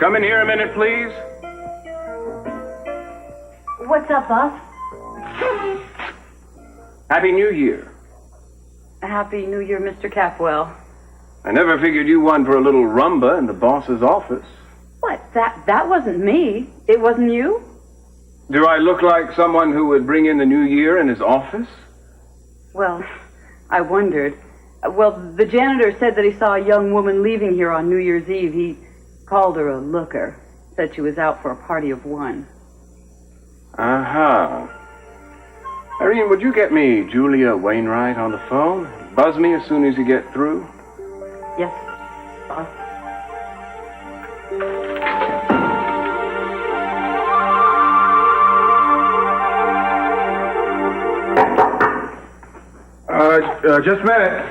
come in here a minute, please? What's up, boss? Happy New Year. Happy New Year, Mr. Capwell. I never figured you won for a little rumba in the boss's office. What? That wasn't me. It wasn't you? Do I look like someone who would bring in the new year in his office? Well, I wondered. Well, the janitor said that he saw a young woman leaving here on New Year's Eve. He called her a looker. Said she was out for a party of one. Uh-huh. Irene, would you get me Julia Wainwright on the phone? Buzz me as soon as you get through. Yes, boss. Just a minute.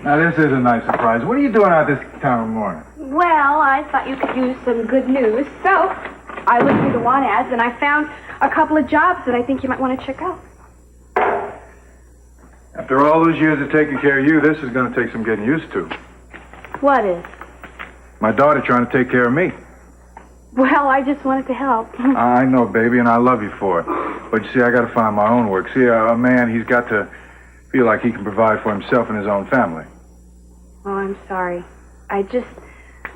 Now, this is a nice surprise. What are you doing out this time of morning? Well, I thought you could use some good news, so I looked through the want ads and I found a couple of jobs that I think you might want to check out. After all those years of taking care of you, this is going to take some getting used to. What is? My daughter trying to take care of me. Well, I just wanted to help. I know, baby, and I love you for it. But you see, I got to find my own work. See, a man, he's got to feel like he can provide for himself and his own family. Oh, I'm sorry. I just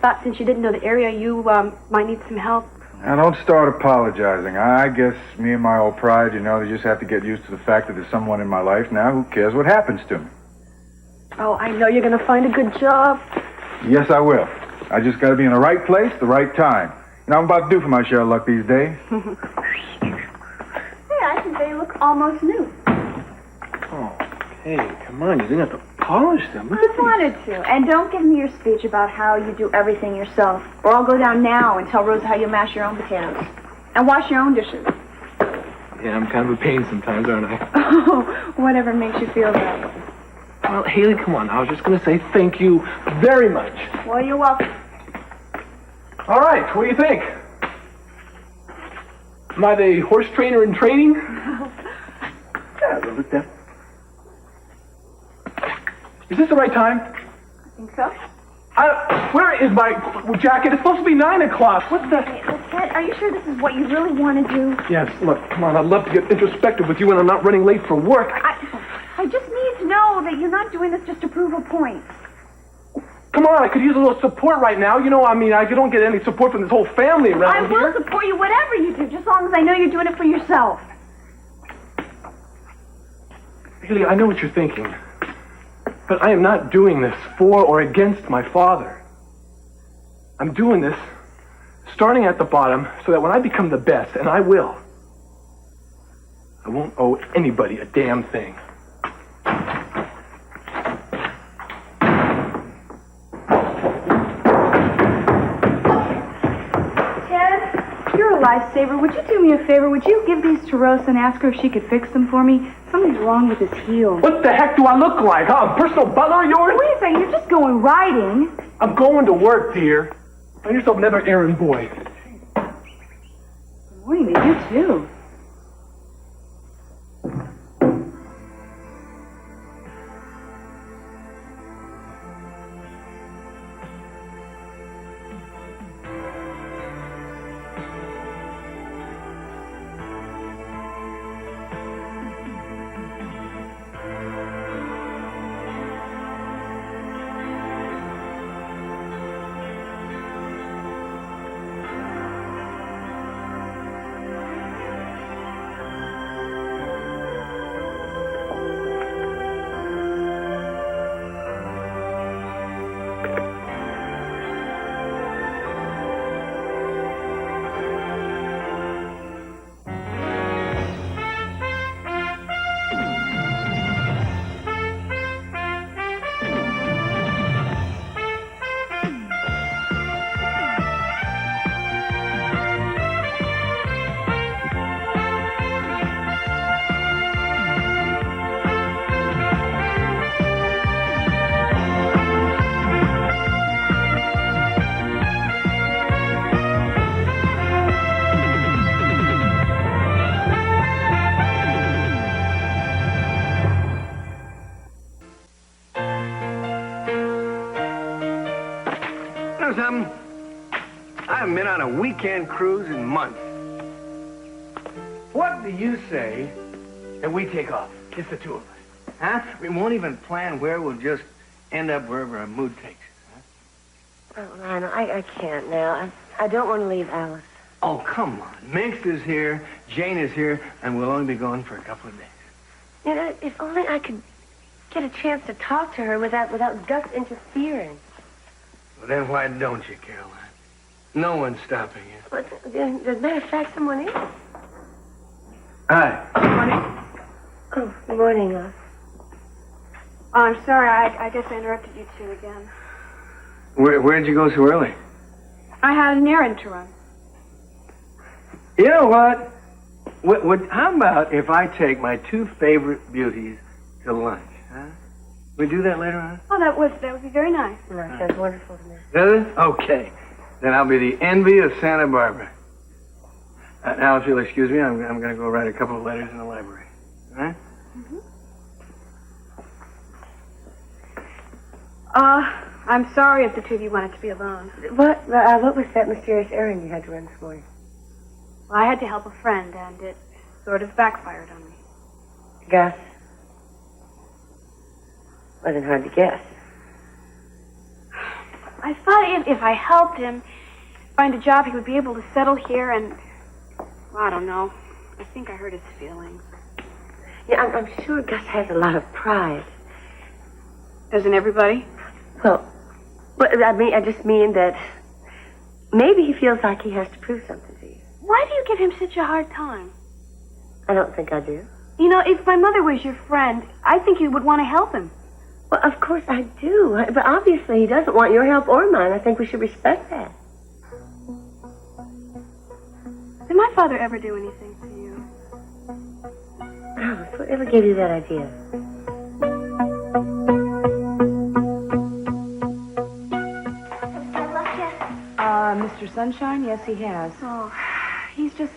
thought since you didn't know the area, you might need some help. Now, don't start apologizing. I guess me and my old pride, you know, they just have to get used to the fact that there's someone in my life now who cares what happens to me. Oh, I know you're going to find a good job. Yes, I will. I just got to be in the right place, the right time. You know, I'm about to do for my share of luck these days. Hey, I think they look almost new. Oh, hey, come on. You didn't have to polish them. I wanted to. And don't give me your speech about how you do everything yourself. Or I'll go down now and tell Rosa how you mash your own potatoes. And wash your own dishes. Yeah, I'm kind of a pain sometimes, aren't I? Oh, whatever makes you feel that way. Well, Haley, come on. I was just going to say thank you very much. Well, you're welcome. All right, what do you think? Am I the horse trainer in training? Yeah, look at that. Is this the right time? I think so. Where is my jacket? It's supposed to be 9 o'clock. What's that? Hey, Ted, are you sure this is what you really want to do? Yes, look, come on. I'd love to get introspective with you when I'm not running late for work. I just need to know that you're not doing this just to prove a point. Come on, I could use a little support right now. You know, I mean, I don't get any support from this whole family around I will here. support you whatever you do, just as long as I know you're doing it for yourself. Haley, I know what you're thinking. But I am not doing this for or against my father. I'm doing this starting at the bottom so that when I become the best, and I will, I won't owe anybody a damn thing. Ted, you're a lifesaver. Would you do me a favor? Would you give these to Rosa and ask her if she could fix them for me? Something's wrong with his heel. What the heck do I look like, huh? A personal butler of yours? Wait a second, you're just going riding. I'm going to work, dear. Find yourself another errand boy. Morning to you, too. something? I haven't been on a weekend cruise in months. What do you say that we take off? Just the two of us. Huh? We won't even plan where. We'll just end up wherever our mood takes us. Huh? Oh, Lionel, I can't now. I don't want to leave Alice. Oh, come on. Minx is here, Jane is here, and we'll only be gone for a couple of days. You know, if only I could get a chance to talk to her without Gus interfering. Well, then why don't you, Caroline? No one's stopping you. But, as a matter of fact, someone is. Hi. Oh, good morning, Oh, I'm sorry. I guess I interrupted you two again. Where'd you go so early? I had an errand to run. You know what? How about if I take my two favorite beauties to lunch, huh? We do that later on? Oh, that would be very nice. No, that sounds wonderful to me. Does it? Okay. Then I'll be the envy of Santa Barbara. Now, if you'll excuse me, I'm going to go write a couple of letters in the library. All right? I'm sorry if the two of you wanted to be alone. What was that mysterious errand you had to run this morning? Well, I had to help a friend, and it sort of backfired on me. Gus. Wasn't hard to guess. I thought if I helped him find a job, he would be able to settle here, and I don't know. I think I hurt his feelings. Yeah, I'm sure Gus has a lot of pride. Doesn't everybody? Well, I just mean that maybe he feels like he has to prove something to you. Why do you give him such a hard time? I don't think I do. You know, if my mother was your friend, I think you would want to help him. Well, of course I do. But obviously he doesn't want your help or mine. I think we should respect that. Did my father ever do anything for you? Alice, whatever gave you that idea? Mr. Sunshine? Yes, he has. Oh, he's just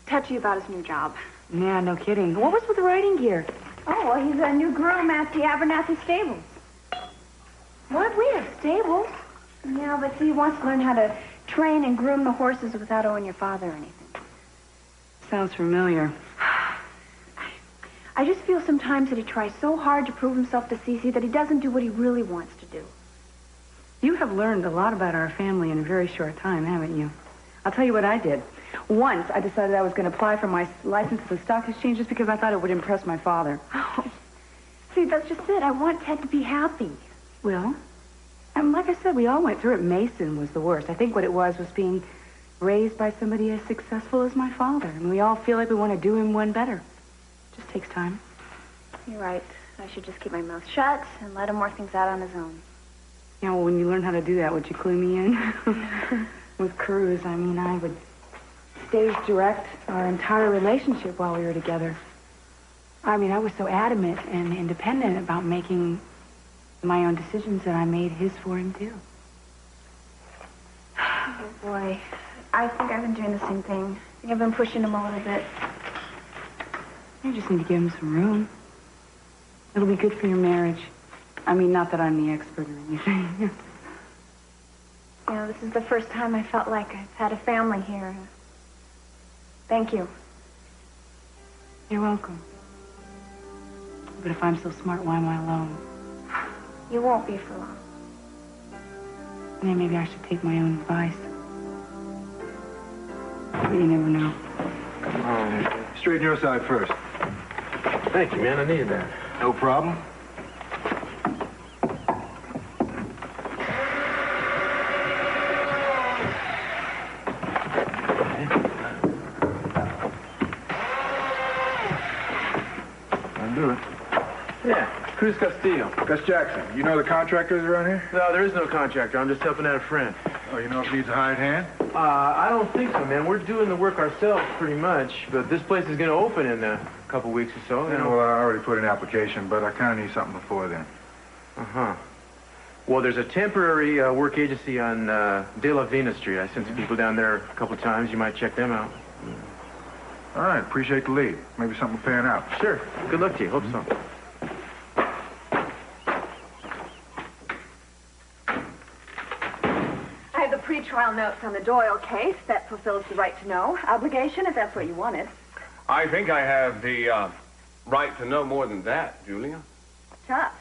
touchy about his new job. Yeah, no kidding. What was with the riding gear? Oh, well, he's a new groom at the Abernathy stables. What? We have stables. Yeah, but see, he wants to learn how to train and groom the horses without owing your father anything. Sounds familiar. I just feel sometimes that he tries so hard to prove himself to Cece that he doesn't do what he really wants to do. You have learned a lot about our family in a very short time, haven't you? I'll tell you what I did. Once, I decided I was going to apply for my license at the stock exchange just because I thought it would impress my father. Oh, see, that's just it. I want Ted to be happy. Well, like I said, we all went through it. Mason was the worst. I think what it was being raised by somebody as successful as my father. And we all feel like we want to do him one better. It just takes time. You're right. I should just keep my mouth shut and let him work things out on his own. Yeah, well, when you learn how to do that, would you clue me in? With Cruz, I would stage direct our entire relationship while we were together. I was so adamant and independent about making my own decisions that I made his for him, too. Oh, boy. I think I've been doing the same thing. I think I've been pushing him a little bit. You just need to give him some room. It'll be good for your marriage. Not that I'm the expert or anything. You know, this is the first time I felt like I've had a family here. Thank you. You're welcome. But if I'm so smart, why am I alone? You won't be for long. Yeah, maybe I should take my own advice. But you never know. Straighten your side first. Thank you, man. I needed that. No problem. Undo it. Yeah, Cruz Castillo. Gus Jackson, you know the contractors around here? No, there is no contractor. I'm just helping out a friend. Oh, you know if he needs a hired hand? I don't think so, man. We're doing the work ourselves pretty much, but this place is going to open in a couple weeks or so. Yeah, well, I already put in an application, but I kind of need something before then. Uh-huh. Well, there's a temporary work agency on De La Vina Street. I sent some people down there a couple of times. You might check them out. All right, appreciate the lead. Maybe something will pan out. Sure. Good luck to you. Hope so. pretrial notes on the Doyle case. That fulfills the right to know obligation, if that's what you wanted. I think I have the right to know more than that, Julia. Tough.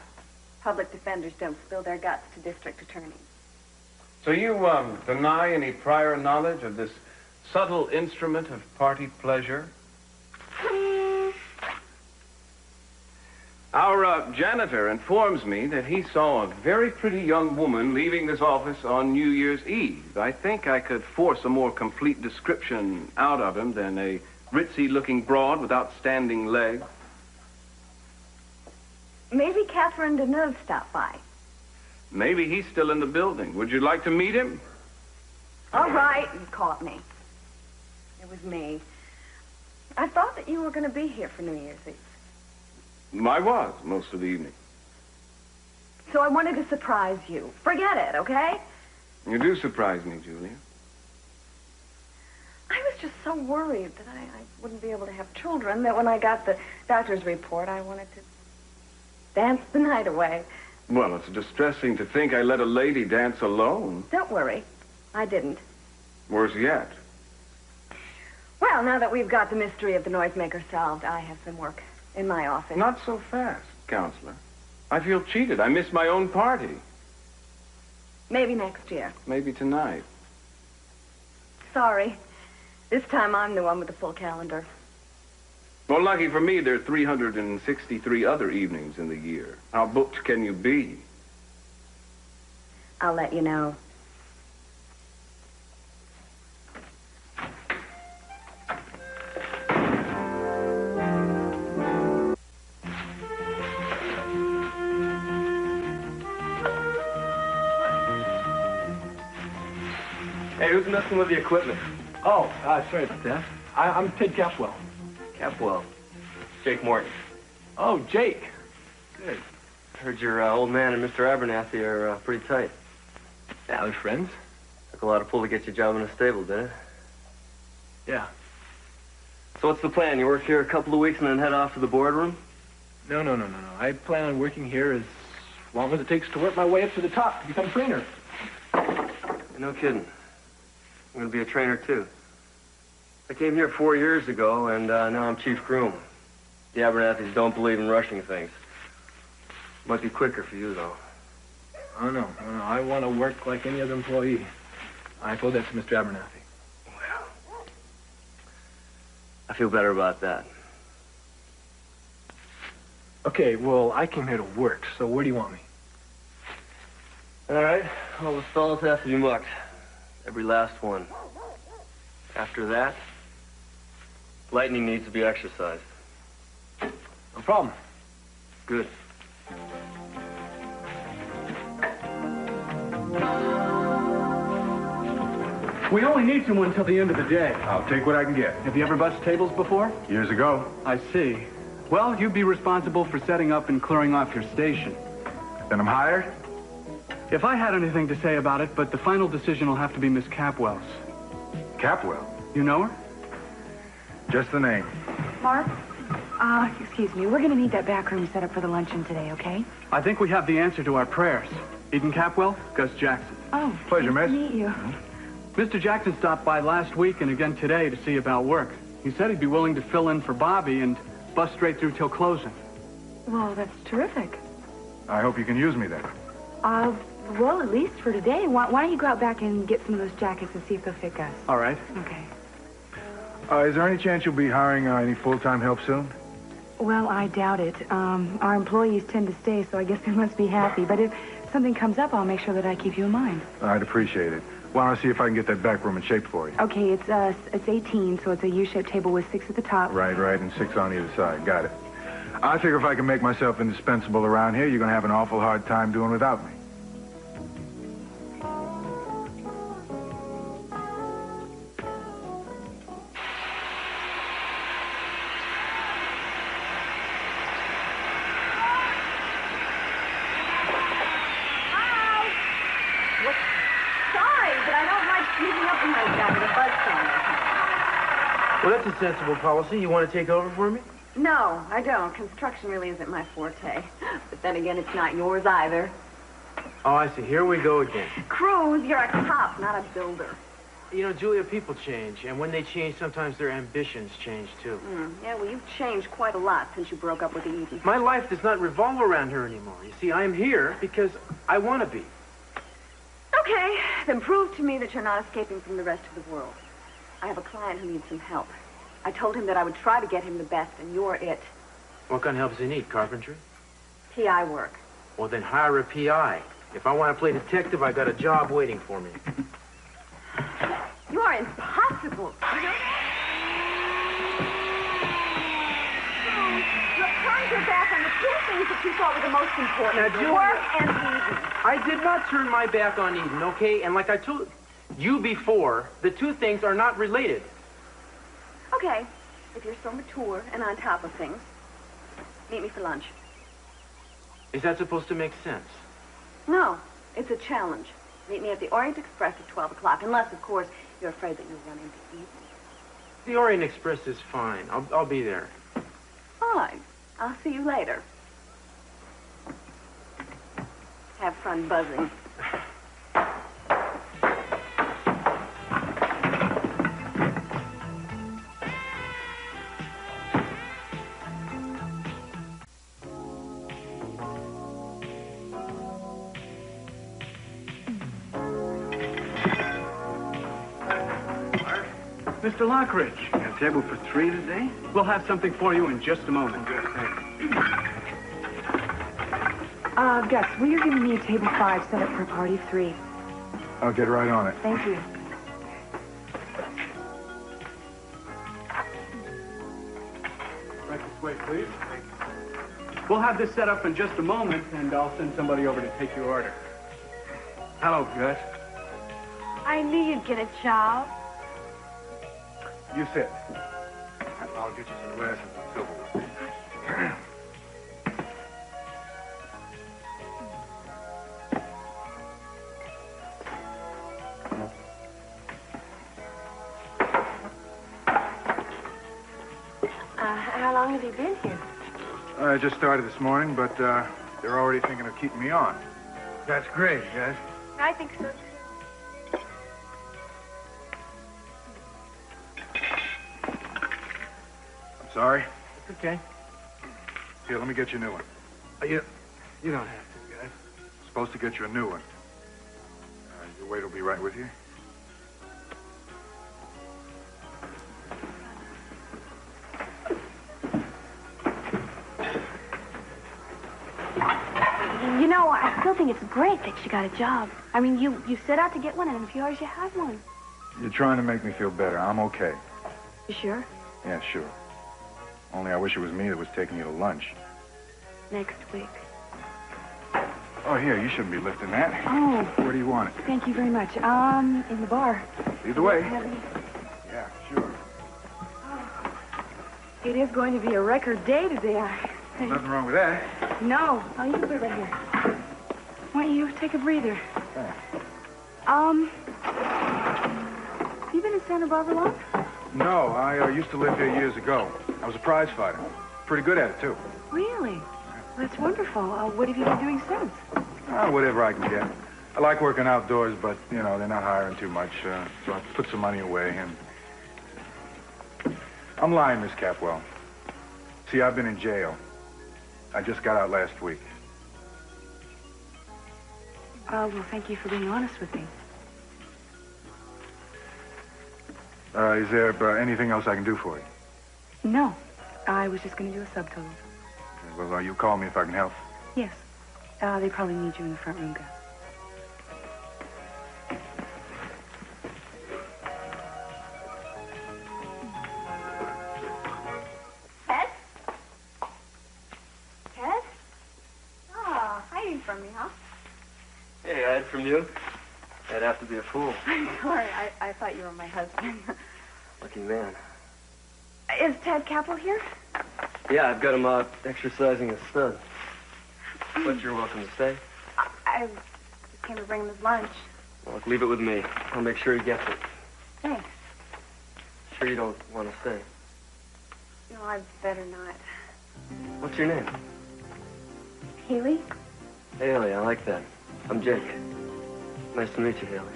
Public defenders don't spill their guts to district attorneys. So you deny any prior knowledge of this subtle instrument of party pleasure? Our janitor informs me that he saw a very pretty young woman leaving this office on New Year's Eve. I think I could force a more complete description out of him than a ritzy-looking broad without standing legs. Maybe Catherine Deneuve stopped by. Maybe he's still in the building. Would you like to meet him? All right, you caught me. It was me. I thought that you were going to be here for New Year's Eve. I was most of the evening. So I wanted to surprise you. Forget it, okay? You do surprise me, Julia. I was just so worried that I wouldn't be able to have children that when I got the doctor's report, I wanted to dance the night away. Well, it's distressing to think I let a lady dance alone. Don't worry. I didn't. Worse yet. Well, now that we've got the mystery of the noisemaker solved, I have some work in my office. Not so fast, Counselor. I feel cheated. I missed my own party. Maybe next year. Maybe tonight. Sorry. This time I'm the one with the full calendar. Well, lucky for me, there are 363 other evenings in the year. How booked can you be? I'll let you know. Hey, who's messing with the equipment? Oh, sorry about that. I'm Ted Capwell. Capwell. Jake Morton. Oh, Jake. Good. Heard your old man and Mr. Abernathy are pretty tight. Yeah, we're friends. Took a lot of pull to get you a job in a stable, did it? Yeah. So what's the plan? You work here a couple of weeks and then head off to the boardroom? No. I plan on working here as long as it takes to work my way up to the top to become trainer. No kidding. I'm going to be a trainer, too. I came here 4 years ago, and now I'm chief groom. The Abernathys don't believe in rushing things. Might be quicker for you, though. Oh, no. I want to work like any other employee. I told that to Mr. Abernathy. Well, I feel better about that. Okay, well, I came here to work, so where do you want me? All right. All the stalls have to be mucked. Every last one. After that, lightning needs to be exercised. No problem. Good. We only need someone until the end of the day. I'll take what I can get. Have you ever bussed tables before? Years ago. I see. Well, you'd be responsible for setting up and clearing off your station. Then I'm hired? If I had anything to say about it, but the final decision will have to be Miss Capwell's. Capwell? You know her? Just the name. Mark? Excuse me. We're going to need that back room set up for the luncheon today, okay? I think we have the answer to our prayers. Eden Capwell, Gus Jackson. Oh, Pleasure, nice miss. to meet you. Mr. Jackson stopped by last week and again today to see about work. He said he'd be willing to fill in for Bobby and bust straight through till closing. Well, that's terrific. I hope you can use me then. Well, at least for today. Why don't you go out back and get some of those jackets and see if they'll fit Gus? All right. Okay. Is there any chance you'll be hiring any full-time help soon? Well, I doubt it. Our employees tend to stay, so I guess they must be happy. But if something comes up, I'll make sure that I keep you in mind. I'd appreciate it. Why don't I see if I can get that back room in shape for you? Okay, it's 18, so it's a U-shaped table with 6 at the top. Right, and 6 on either side. Got it. I figure if I can make myself indispensable around here, you're going to have an awful hard time doing without me. Well, that's a sensible policy. You want to take over for me? No, I don't. Construction really isn't my forte. But then again, it's not yours either. Oh, I see. Here we go again. Cruz, you're a cop, not a builder. You know, Julia, people change, and when they change, sometimes their ambitions change, too. Yeah, well, you've changed quite a lot since you broke up with Eden. My life does not revolve around her anymore. You see, I am here because I want to be. Okay, then prove to me that you're not escaping from the rest of the world. I have a client who needs some help. I told him that I would try to get him the best, and you're it. What kind of help does he need? Carpentry? PI work. Well, then hire a PI. If I want to play detective, I got a job waiting for me. You are impossible. You know? You have turned your back on the two things that you thought were the most important. Now, Julia, work and Eden. I did not turn my back on Eden, okay? And like I told you before, the two things are not related. Okay, if you're so mature and on top of things, meet me for lunch. Is that supposed to make sense? No, it's a challenge. Meet me at the Orient Express at 12 o'clock, unless, of course, you're afraid that you'll run into Eden. The Orient Express is fine. I'll be there. Fine. I'll see you later. Have fun buzzing. Mr. Lockridge, A table for 3 today? we'll have something for you in just a moment. Gus, will you give me a table 5 set up for a party of 3? I'll get right on it. Thank you. Right this way, please. We'll have this set up in just a moment, and I'll send somebody over to take your order. Hello, Gus. I knew you'd get a job. You sit. I'll get you some glasses and silverware. How long have you been here? I just started this morning, but they're already thinking of keeping me on. That's great, Gus. I think so, too. I'm sorry. It's okay. Here, let me get you a new one. You don't have to, Gus. Supposed to get you a new one. Your waiter will be right with you. You know, I still think it's great that you got a job. I mean, you set out to get one, and in a few hours you have one. You're trying to make me feel better. I'm okay. You sure? Yeah, sure. Only I wish it was me that was taking you to lunch. Next week. Oh, here, you shouldn't be lifting that. Oh, Where do you want it? thank you very much. In the bar. Either way. Heavy. Yeah, sure. It is going to be a record day today. Nothing wrong with that. No. Oh, you can put it right here. Why don't you take a breather? Thanks. You been in Santa Barbara long? No, I used to live here years ago. I was a prize fighter. Pretty good at it, too. Really? That's wonderful. What have you been doing since? Whatever I can get. I like working outdoors, but, you know, they're not hiring too much, so I put some money away, and... I'm lying, Miss Capwell. See, I've been in jail. I just got out last week. Well, thank you for being honest with me. Is there anything else I can do for you? No. I was just going to do a subtotal. Well, you call me if I can help. Yes. They probably need you in the front room, Gus. Ted? Ted? Ah, hiding from me, huh? Hey, I'd from you. I'd have to be a fool. I'm sorry. I thought you were my husband. Lucky man. Is Ted Capel here? Yeah, I've got him out exercising his stud. But you're welcome to stay. I just came to bring him his lunch. Well, look, leave it with me. I'll make sure he gets it. Thanks. Sure you don't want to stay? No, I'd better not. What's your name? Haley? Haley, I like that. I'm Jake. Nice to meet you, Haley.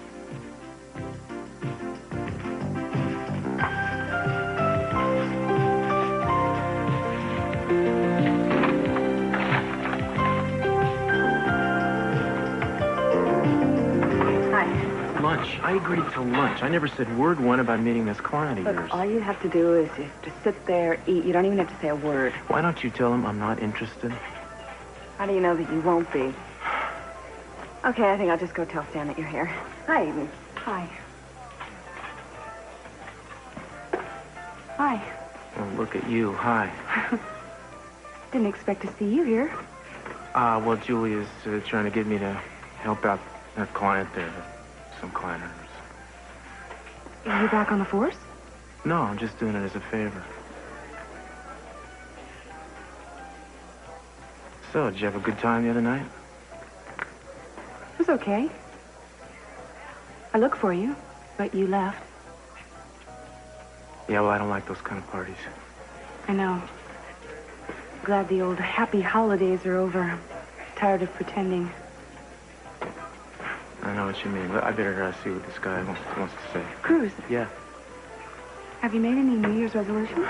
Lunch. I agreed to lunch. I never said word one about meeting this client of yours. Look, all you have to do is just sit there, eat. You don't even have to say a word. Why don't you tell him I'm not interested? How do you know that you won't be? Okay, I think I'll just go tell Stan that you're here. Hi, Eden. Hi. Hi. Well, look at you. Hi. Didn't expect to see you here. Well, Julie is trying to get me to help out her client there. Some client of hers. Are you back on the force? No, I'm just doing it as a favor. So, did you have a good time the other night? It was okay. I looked for you, but you left. Yeah, well, I don't like those kind of parties. I know. Glad the old happy holidays are over. Tired of pretending. I know what you mean, but I better see what this guy wants to say. Cruz, Yeah. have you made any New Year's resolutions?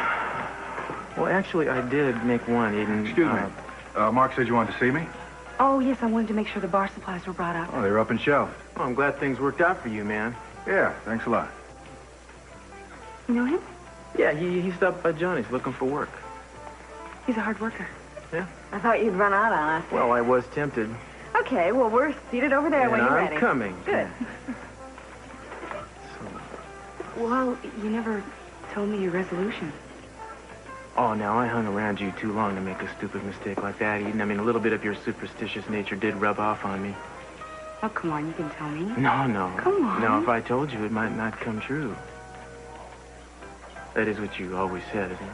Well, actually, I did make one, Eden. Excuse me. Mark said you wanted to see me? Oh, yes, I wanted to make sure the bar supplies were brought up. Oh, they were up and shelved. Well, I'm glad things worked out for you, man. Yeah, thanks a lot. You know him? Yeah, he stopped by Johnny's looking for work. He's a hard worker. Yeah. I thought you'd run out on us. Well, I was tempted. Okay, well, we're seated over there when And you're I'm ready. coming. Good. Well, you never told me your resolution. Oh, now, I hung around you too long to make a stupid mistake like that, Eden. I mean, a little bit of your superstitious nature did rub off on me. Oh, come on, you can tell me. No. Come on. No, if I told you, it might not come true. That is what you always said, isn't it?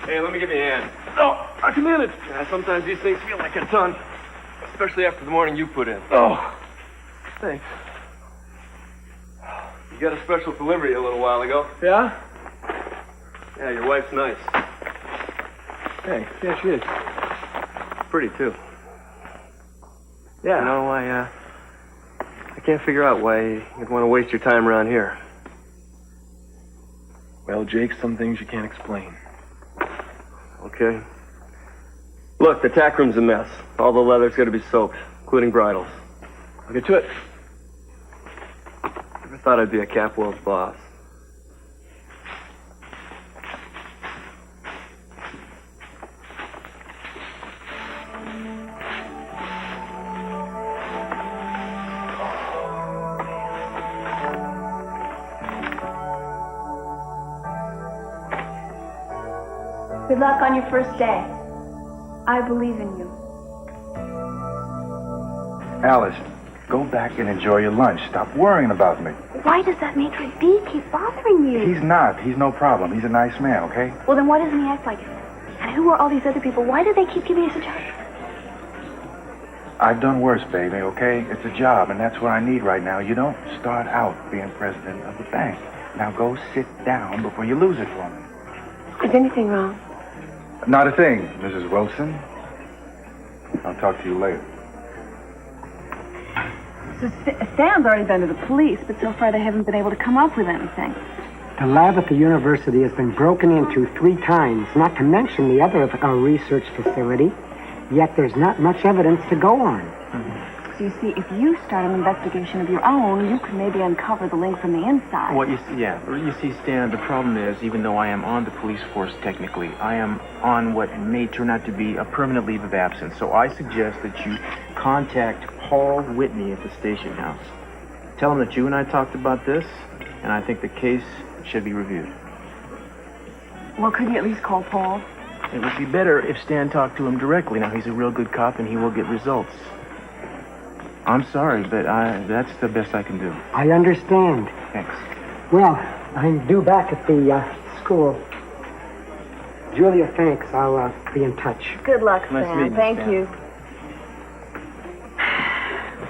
Hey, let me give you a hand. Oh, I can manage. Yeah, sometimes these things feel like a ton. Especially after the morning you put in. Oh, thanks. You got a special delivery a little while ago. Yeah? Yeah, your wife's nice. Thanks. Yeah, she is. Pretty, too. Yeah. You know, I can't figure out why you'd want to waste your time around here. Well, Jake, some things you can't explain. Okay. Look, the tack room's a mess. All the leather's got to be soaked, including bridles. I'll get to it. Never thought I'd be a Capwell's boss. Good luck on your first day. I believe in you. Alice, go back and enjoy your lunch. Stop worrying about me. Why does that matron B keep bothering you? He's not. He's no problem. He's a nice man, okay? Well, then why doesn't he act like it? And who are all these other people? Why do they keep giving you such a... I've done worse, baby, okay? It's a job, and that's what I need right now. You don't start out being president of the bank. Now go sit down before you lose it for me. Is anything wrong? Not a thing, Mrs. Wilson. I'll talk to you later. So Stan's already been to the police, but so far they haven't been able to come up with anything. The lab at the university has been broken into 3 times, not to mention the other research facility. Yet there's not much evidence to go on. So you see, if you start an investigation of your own, you could maybe uncover the link from the inside. Well, you see, Stan, the problem is, even though I am on the police force technically, I am on what may turn out to be a permanent leave of absence. So I suggest that you contact Paul Whitney at the station house. Tell him that you and I talked about this, and I think the case should be reviewed. Well, could you at least call Paul? It would be better if Stan talked to him directly. Now, he's a real good cop, and he will get results. I'm sorry, but that's the best I can do. I understand. Thanks. Well, I'm due back at the school. Julia, thanks. I'll be in touch. Good luck, Nice Sam. meeting you, Thank Sam. you.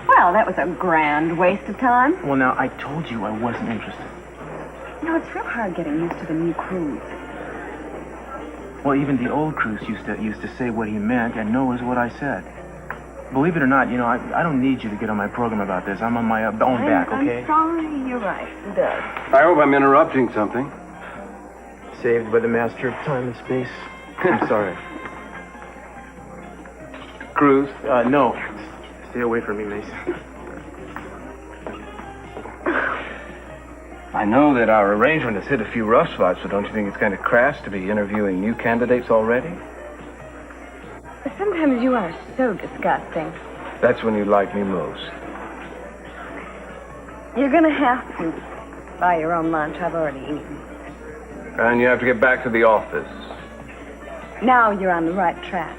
Well, that was a grand waste of time. Well, now, I told you I wasn't interested. You know, it's real hard getting used to the new crews. Well, even the old crews used to say what he meant and no is what I said. Believe it or not, I don't need you to get on my program about this. I'm on my own back, okay? I'm sorry. You're right. It does. I hope I'm interrupting something. Saved by the master of time and space. I'm sorry. Cruz? No. Stay away from me, Mason. I know that our arrangement has hit a few rough spots, but don't you think it's kind of crass to be interviewing new candidates already? Sometimes you are so disgusting. That's when you like me most. You're gonna have to buy your own lunch. I've already eaten. And you have to get back to the office. Now you're on the right track.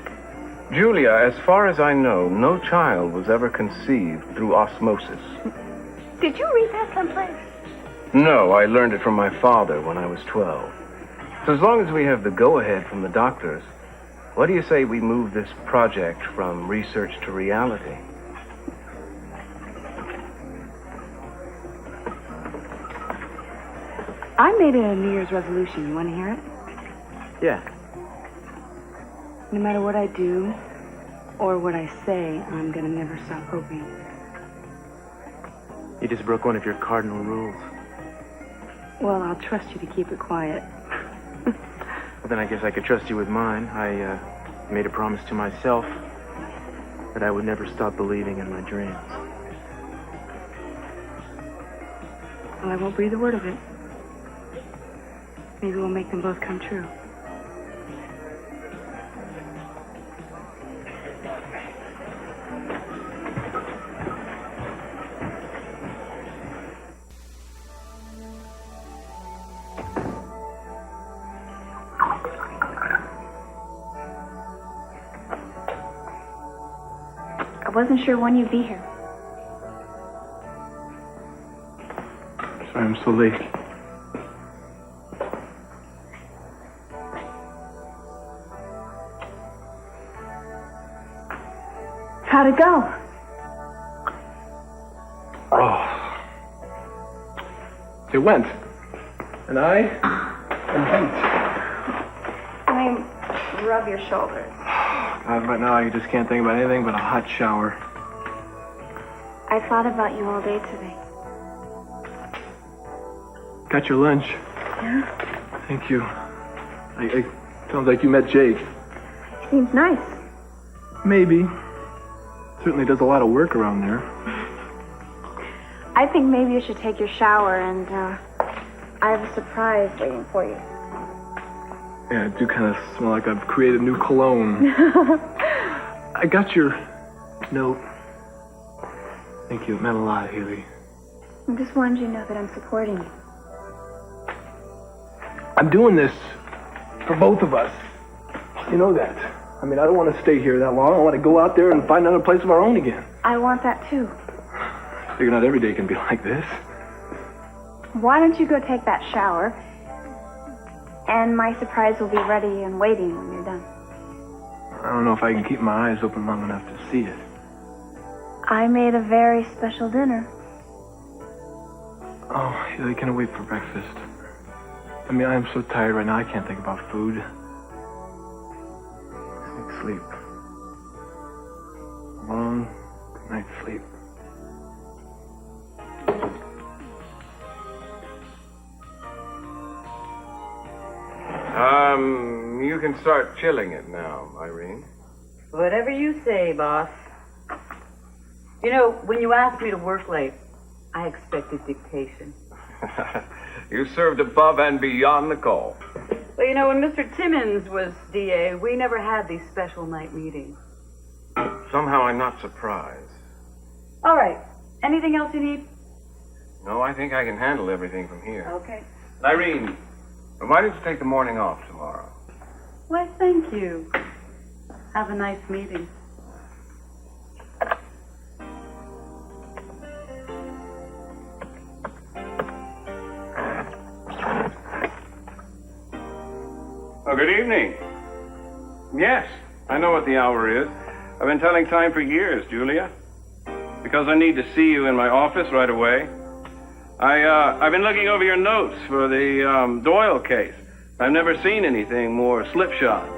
Julia, as far as I know, no child was ever conceived through osmosis. Did you read that someplace? No, I learned it from my father when I was 12. So as long as we have the go-ahead from the doctors, what do you say we move this project from research to reality? I made a New Year's resolution. You want to hear it? Yeah. No matter what I do or what I say, I'm going to never stop hoping. You just broke one of your cardinal rules. Well, I'll trust you to keep it quiet. Well, then I guess I could trust you with mine. I made a promise to myself that I would never stop believing in my dreams. Well, I won't breathe a word of it. Maybe we'll make them both come true. I wasn't sure when you'd be here. Sorry I'm so late. How'd it go? Oh. It went. And I am beat. I mean, rub your shoulders. Right now, you just can't think about anything but a hot shower. I thought about you all day today. Got your lunch. Yeah? Thank you. Sounds like you met Jake. Seems nice. Maybe. Certainly does a lot of work around there. I think maybe you should take your shower and, I have a surprise waiting for you. Yeah, I do kind of smell like I've created new cologne. I got your note. Thank you. It meant a lot, Haley. I just wanted you to know that I'm supporting you. I'm doing this for both of us. You know that. I mean, I don't want to stay here that long. I want to go out there and find another place of our own again. I want that too. I figure not every day can be like this. Why don't you go take that shower? And my surprise will be ready and waiting when you're done. I don't know if I can keep my eyes open long enough to see it. I made a very special dinner. Oh, Haley, can I wait for breakfast? I mean, I am so tired right now, I can't think about food. Just need sleep. A long, good night's sleep. You can start chilling it now, Irene. Whatever you say, boss. You know, when you asked me to work late, I expected dictation. You served above and beyond the call. Well, you know, when Mr. Timmons was DA, we never had these special night meetings. Somehow I'm not surprised. All right. Anything else you need? No, I think I can handle everything from here. Okay. Irene, why don't you take the morning off tomorrow? Why, thank you. Have a nice meeting. Oh, good evening. Yes, I know what the hour is. I've been telling time for years, Julia. Because I need to see you in my office right away. I've been looking over your notes for the Doyle case. I've never seen anything more slipshod.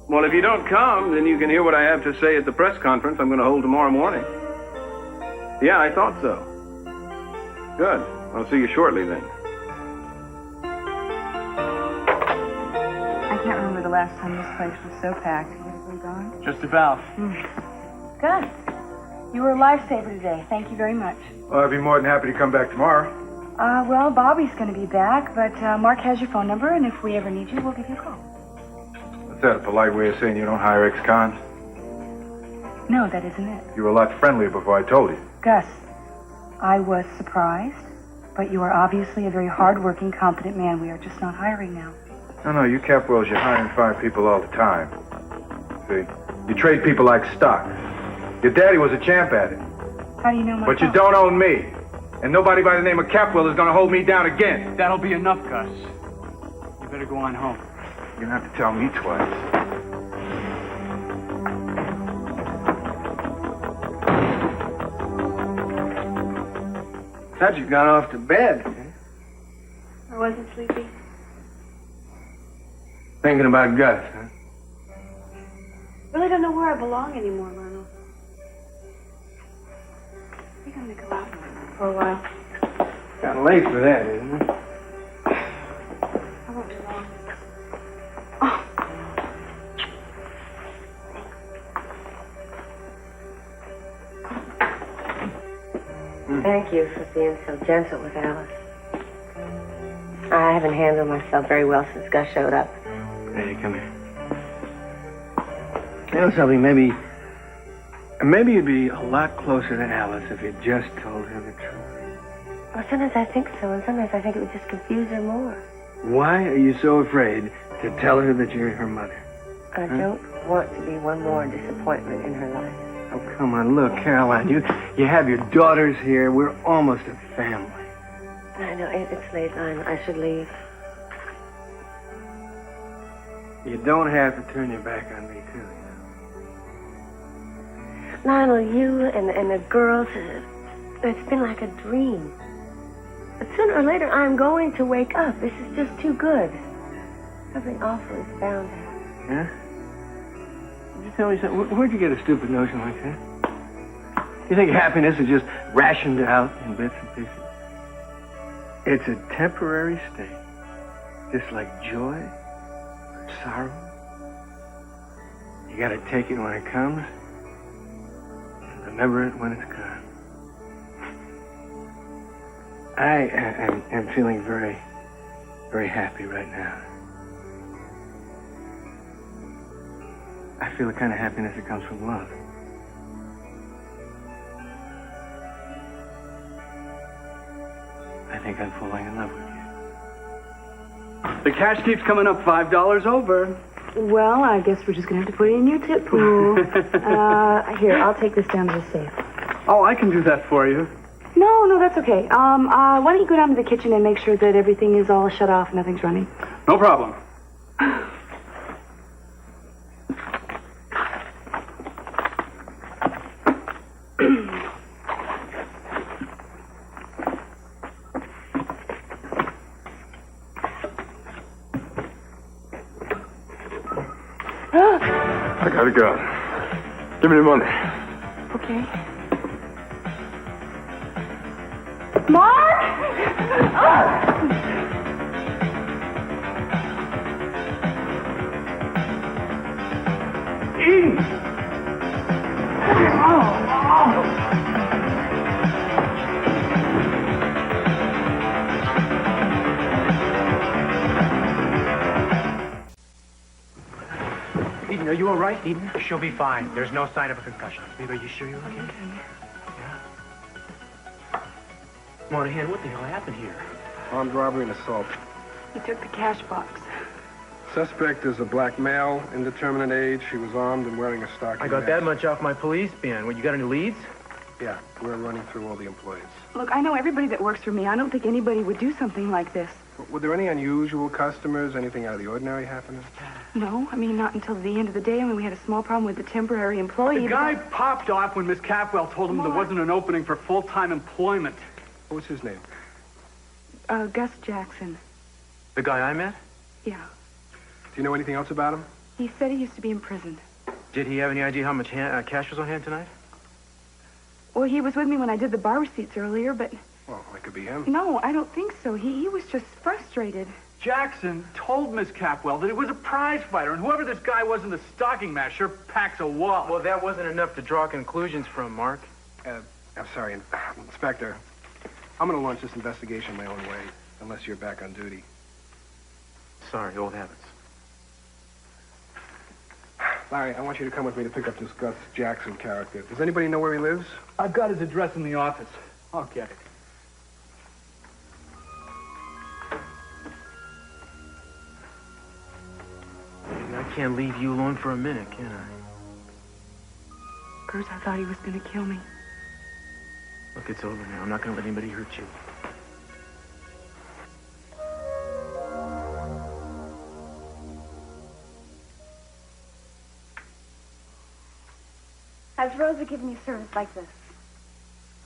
Well, if you don't come, then you can hear what I have to say at the press conference I'm going to hold tomorrow morning. Yeah, I thought so. Good. I'll see you shortly then. I can't remember the last time this place was so packed. Is everybody gone? Just about. Good. You were a lifesaver today. Thank you very much. Well, I'd be more than happy to come back tomorrow. Well, Bobby's going to be back, but Mark has your phone number, and if we ever need you, we'll give you a call. Is that a polite way of saying you don't hire ex-cons? No, that isn't it. You were a lot friendlier before I told you. Gus, I was surprised, but you are obviously a very hard-working, competent man. We are just not hiring now. No, you Capwells, you're hiring fine people all the time. See, you trade people like stock. Your daddy was a champ at it. How do you know my But you don't own me. And nobody by the name of Capwell is going to hold me down again. That'll be enough, Gus. You better go on home. You're going to have to tell me twice. Thought you'd gone off to bed. I wasn't sleepy. Thinking about Gus, huh? Really don't know where I belong anymore, Lionel. I think I'm gonna go out for a while. Kind of late for that, isn't it? I won't be long. Thank you for being so gentle with Alice. I haven't handled myself very well since Gus showed up. Hey, come here. You know something, maybe you'd be a lot closer to Alice if you just told her the truth. Well, sometimes I think so, and sometimes I think it would just confuse her more. Why are you so afraid to tell her that you're her mother? I don't want to be one more disappointment in her life. Oh, come on, look, Caroline, you have your daughters here. We're almost a family. I know, it's late, Lionel. I should leave. You don't have to turn your back on me, too. Lionel, you and the girls, it's been like a dream. But sooner or later, I'm going to wake up. This is just too good. Something awful is bound to happen. Yeah? Just tell me something. Where'd you get a stupid notion like that? You think happiness is just rationed out in bits and pieces? It's a temporary state, just like joy or sorrow. You gotta take it when it comes, and remember it when it's gone. I am feeling very, very happy right now. I feel the kind of happiness that comes from love. I think I'm falling in love with you. The cash keeps coming up $5 over. Well, I guess we're just going to have to put it in your tip pool. Here, I'll take this down to the safe. Oh, I can do that for you. No, that's okay. Why don't you go down to the kitchen and make sure that everything is all shut off, nothing's running. No problem. I gotta go. Give me the money. Okay. Mark! Eden! Eden, are you all right, Eden? She'll be fine. There's no sign of a concussion. Babe, are you sure you're okay? Yeah. Monahan, what the hell happened here? Armed robbery and assault. He took the cash box. Suspect is a black male, indeterminate age. He was armed and wearing a stocking. I got that much off my police bin. What, you got any leads? Yeah, we're running through all the employees. Look, I know everybody that works for me. I don't think anybody would do something like this. Were there any unusual customers, anything out of the ordinary happening? No, I mean, not until the end of the day. I mean, we had a small problem with the temporary employee. The guy popped off when Miss Capwell told him there wasn't an opening for full-time employment. What was his name? Gus Jackson. The guy I met? Yeah. Do you know anything else about him? He said he used to be imprisoned. Did he have any idea how much cash was on hand tonight? Well, he was with me when I did the bar receipts earlier, but... Well, that could be him. No, I don't think so. He was just frustrated. Jackson told Miss Capwell that it was a prize fighter, and whoever this guy was in the stocking match sure packs a wallop. Well, that wasn't enough to draw conclusions from, Mark. I'm sorry, Inspector. I'm going to launch this investigation my own way, unless you're back on duty. Sorry, old habits. Larry, I want you to come with me to pick up this Gus Jackson character. Does anybody know where he lives? I've got his address in the office. I'll get it. I can't leave you alone for a minute, can I? Cruz, I thought he was going to kill me. Look, it's over now. I'm not going to let anybody hurt you. Has Rosa given you service like this?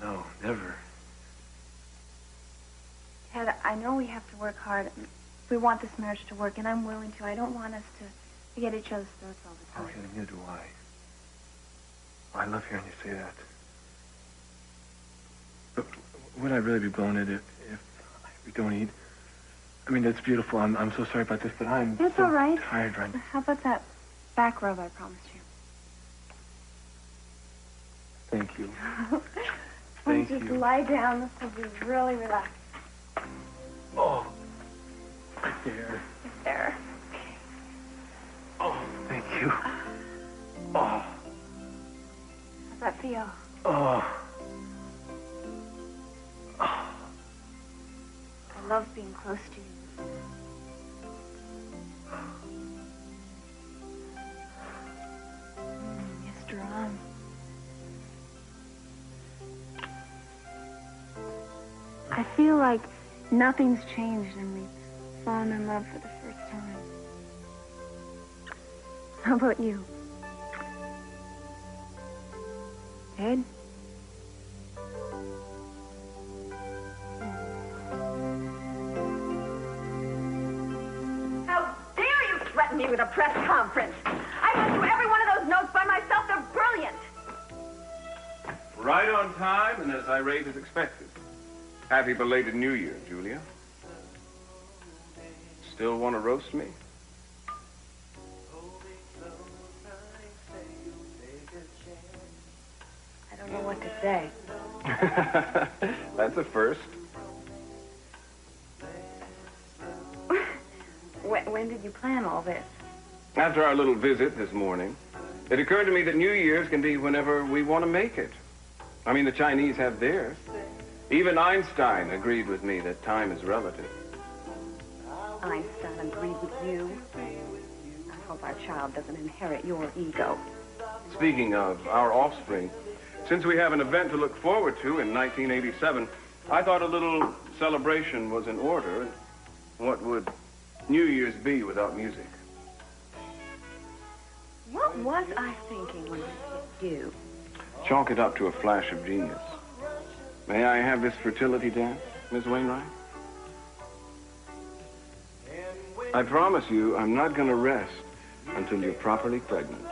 No, never. Ted, I know we have to work hard. We want this marriage to work, and I'm willing to. I don't want us to get each other's throats all the time. Oh, neither do I. I love hearing you say that. But would I really be blowing it if we don't eat? I mean, that's beautiful. I'm so sorry about this, but I'm It's so all right. tired right now. How about that back rub I promised you? Thank you. Thank you. Just lie down. This will be really relaxed. Oh, right there. Right there. Oh, thank you. Oh. How's that feel? Oh. I love being close to you. Yes, Jerome. I feel like nothing's changed and we've fallen in love for the first time. How about you? Ed? How dare you threaten me with a press conference? I went through every one of those notes by myself. They're brilliant. Right on time and as irate as expected. Happy belated New Year, Julia. Still want to roast me? I don't know what to say. That's a first. When did you plan all this? After our little visit this morning, it occurred to me that New Year's can be whenever we want to make it. I mean, the Chinese have theirs. Even Einstein agreed with me that time is relative. Einstein agreed with you. I hope our child doesn't inherit your ego. Speaking of our offspring, since we have an event to look forward to in 1987, I thought a little celebration was in order. What would New Year's be without music? What was I thinking when I hit you? Chalk it up to a flash of genius. May I have this fertility dance, Miss Wainwright? I promise you, I'm not going to rest until you're properly pregnant.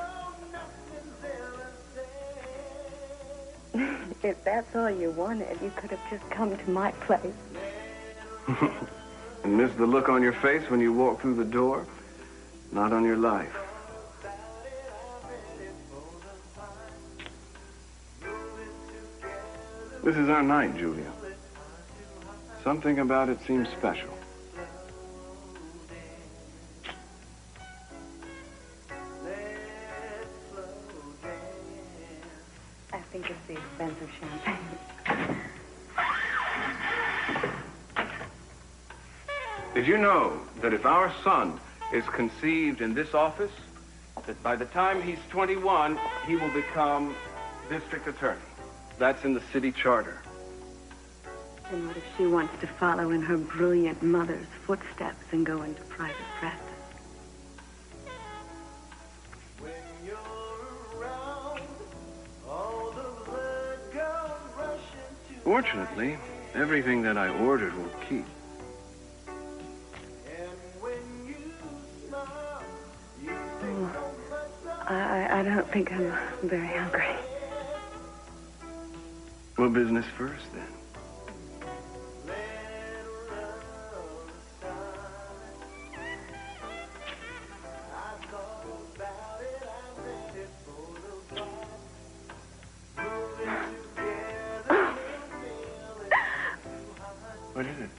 If that's all you wanted, you could have just come to my place. And miss the look on your face when you walk through the door? Not on your life. This is our night, Julia. Something about it seems special. I think it's the expensive champagne. Did you know that if our son is conceived in this office, that by the time he's 21, he will become district attorney? That's in the city charter. Then what if she wants to follow in her brilliant mother's footsteps and go into private practice? Fortunately, everything that I ordered will keep. Oh, I don't think I'm very hungry. Well, business first, then. What is it?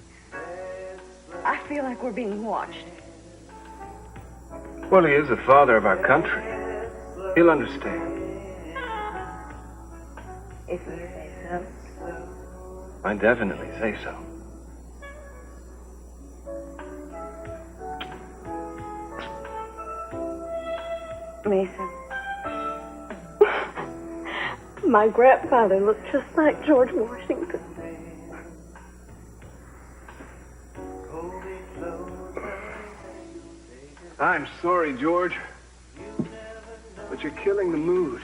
I feel like we're being watched. Well, he is the father of our country. He'll understand. If you say so. I definitely say so. Mason. My grandfather looked just like George Washington. I'm sorry, George, but you're killing the mood.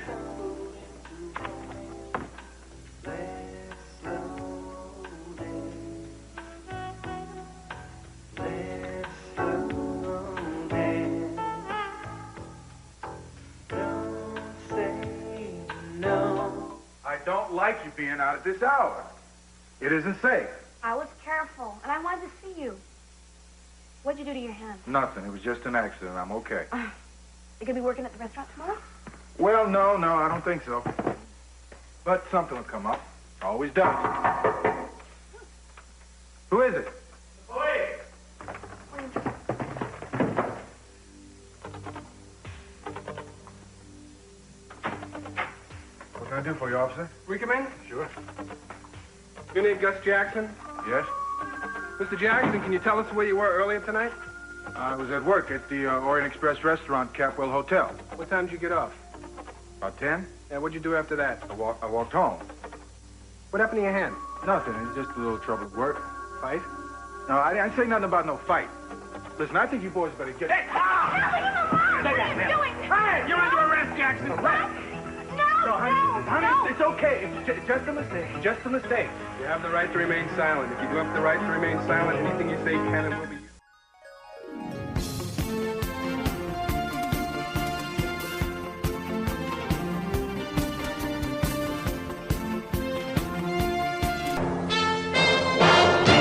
I don't like you being out at this hour. It isn't safe. I was careful, and I wanted to see you. What'd you do to your hand? Nothing. It was just an accident. I'm okay. You gonna be working at the restaurant tomorrow? Well, no, I don't think so. But something will come up. Always does. Who is it? What can I do for you, officer? We come in? Sure. Your name Gus Jackson? Yes? Mr. Jackson, can you tell us where you were earlier tonight? I was at work at the Orient Express restaurant, Capwell Hotel. What time did you get off? About 10? Yeah, what'd you do after that? I walked home. What happened to your hand? Nothing. It's just a little trouble at work. Fight? No, I didn't say nothing about no fight. Listen, I think you boys better get... Hey! What are you doing? Hey, you're under arrest, Jackson. Arrest? No, honey, it's okay. It's just a mistake. Just a mistake. You have the right to remain silent. If you do have the right to remain silent, anything you say can and will be used.